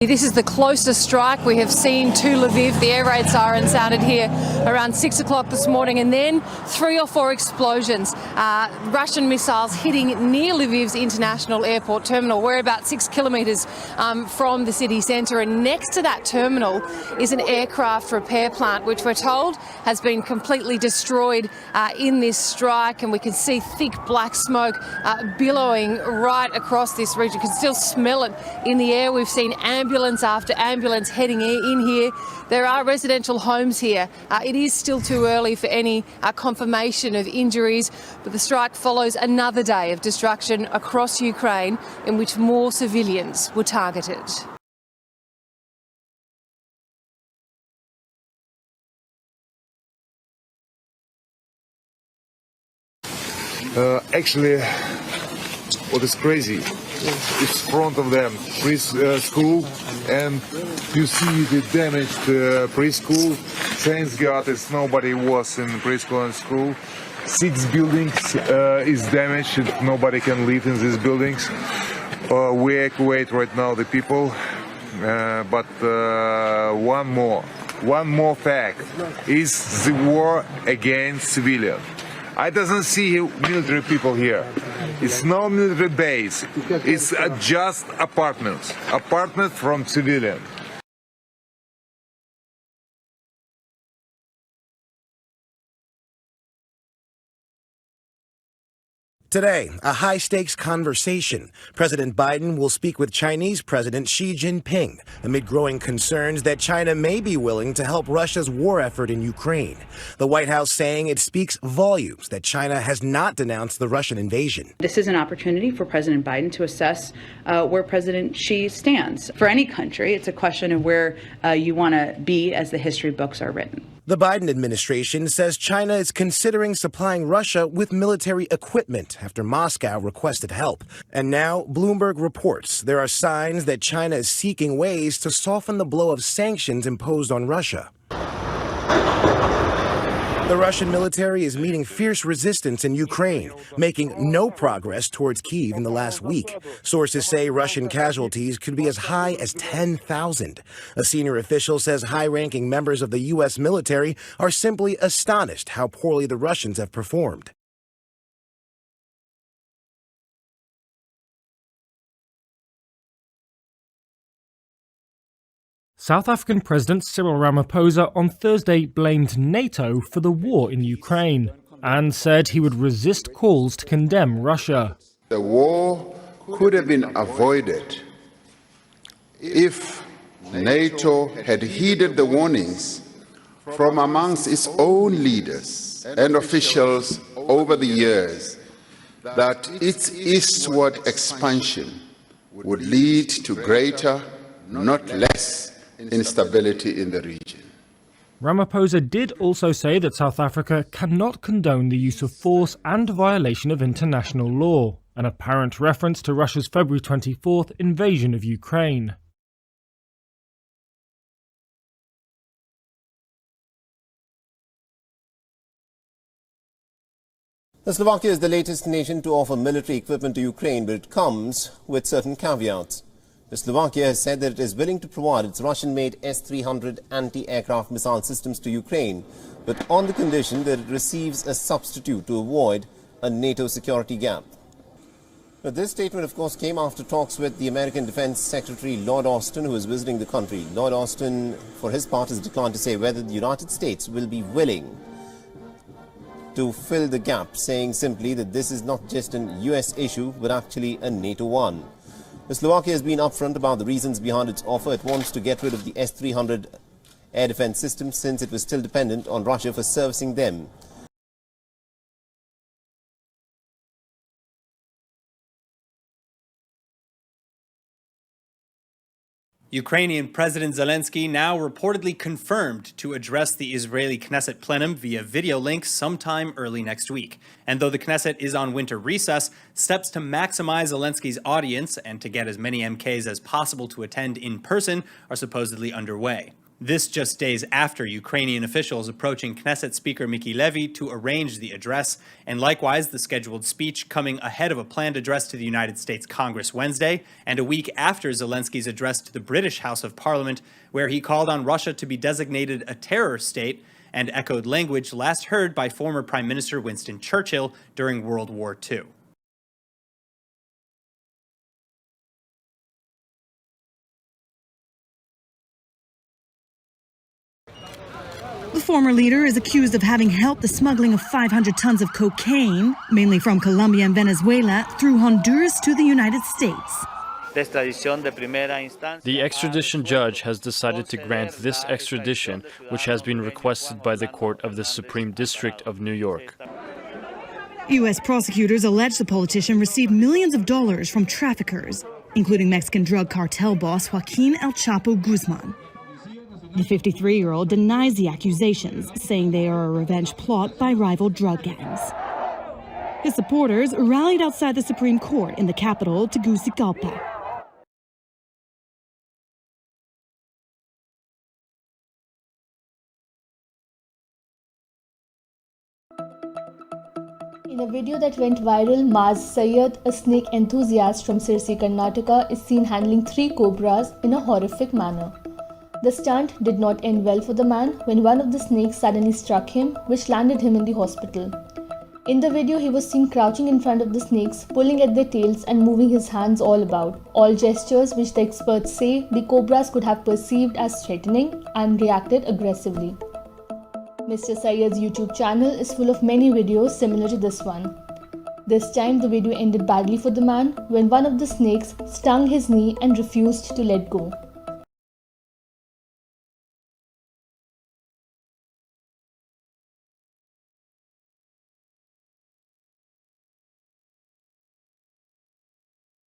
This is the closest strike we have seen to Lviv. The air raid siren sounded here around 6 o'clock this morning, and then 3 or 4 explosions. Russian missiles hitting near Lviv's international airport terminal. We're about 6 kilometres from the city centre, and next to that terminal is an aircraft repair plant, which we're told has been completely destroyed in this strike, and we can see thick black smoke billowing right across this region. You can still smell it in the air. We've seen ambulance after ambulance heading in here. There are residential homes here. It is still too early for any confirmation of injuries, but the strike follows another day of destruction across Ukraine in which more civilians were targeted. Actually, what is crazy, it's front of them, preschool, and you see the damaged preschool. Thanks God, nobody was in preschool and school. 6 buildings is damaged, nobody can live in these buildings. We evacuate right now the people, but one more fact is the war against civilians. I doesn't see military people here. It's no military base. It's just apartments from civilians. Today, a high-stakes conversation. President Biden will speak with Chinese President Xi Jinping amid growing concerns that China may be willing to help Russia's war effort in Ukraine. The White House saying it speaks volumes that China has not denounced the Russian invasion. This is an opportunity for President Biden to assess where President Xi stands. For any country, it's a question of where you want to be as the history books are written. The Biden administration says China is considering supplying Russia with military equipment after Moscow requested help. And now Bloomberg reports there are signs that China is seeking ways to soften the blow of sanctions imposed on Russia. The Russian military is meeting fierce resistance in Ukraine, making no progress towards Kyiv in the last week. Sources say Russian casualties could be as high as 10,000. A senior official says high-ranking members of the U.S. military are simply astonished how poorly the Russians have performed. South African President Cyril Ramaphosa on Thursday blamed NATO for the war in Ukraine and said he would resist calls to condemn Russia. The war could have been avoided if NATO had heeded the warnings from amongst its own leaders and officials over the years that its eastward expansion would lead to greater, not less, instability in the region. Ramaphosa did also say that South Africa cannot condone the use of force and violation of international law, an apparent reference to Russia's February 24th invasion of Ukraine. Slovakia is the latest nation to offer military equipment to Ukraine, but it comes with certain caveats. Slovakia has said that it is willing to provide its Russian-made S-300 anti-aircraft missile systems to Ukraine, but on the condition that it receives a substitute to avoid a NATO security gap. But this statement, of course, came after talks with the American Defense Secretary Lloyd Austin, who is visiting the country. Lloyd Austin, for his part, has declined to say whether the United States will be willing to fill the gap, saying simply that this is not just an US issue, but actually a NATO one. Slovakia has been upfront about the reasons behind its offer. It wants to get rid of the S-300 air defense systems since it was still dependent on Russia for servicing them. Ukrainian President Zelenskyy now reportedly confirmed to address the Israeli Knesset plenum via video link sometime early next week. And though the Knesset is on winter recess, steps to maximize Zelenskyy's audience and to get as many MKs as possible to attend in person are supposedly underway. This just days after Ukrainian officials approaching Knesset Speaker Miki Levy to arrange the address, and likewise the scheduled speech coming ahead of a planned address to the United States Congress Wednesday, and a week after Zelensky's address to the British House of Parliament, where he called on Russia to be designated a terror state and echoed language last heard by former Prime Minister Winston Churchill during World War II. The former leader is accused of having helped the smuggling of 500 tons of cocaine, mainly from Colombia and Venezuela, through Honduras to the United States. The extradition judge has decided to grant this extradition, which has been requested by the Court of the Supreme District of New York. U.S. prosecutors allege the politician received millions of dollars from traffickers, including Mexican drug cartel boss Joaquin El Chapo Guzman. The 53-year-old denies the accusations, saying they are a revenge plot by rival drug gangs. His supporters rallied outside the Supreme Court in the capital, Tegucigalpa. In a video that went viral, Maz Sayyed, a snake enthusiast from Sirsi, Karnataka, is seen handling 3 cobras in a horrific manner. The stunt did not end well for the man when one of the snakes suddenly struck him, which landed him in the hospital. In the video, he was seen crouching in front of the snakes, pulling at their tails and moving his hands all about, all gestures which the experts say the cobras could have perceived as threatening and reacted aggressively. Mr. Sayyed's YouTube channel is full of many videos similar to this one. This time the video ended badly for the man when one of the snakes stung his knee and refused to let go.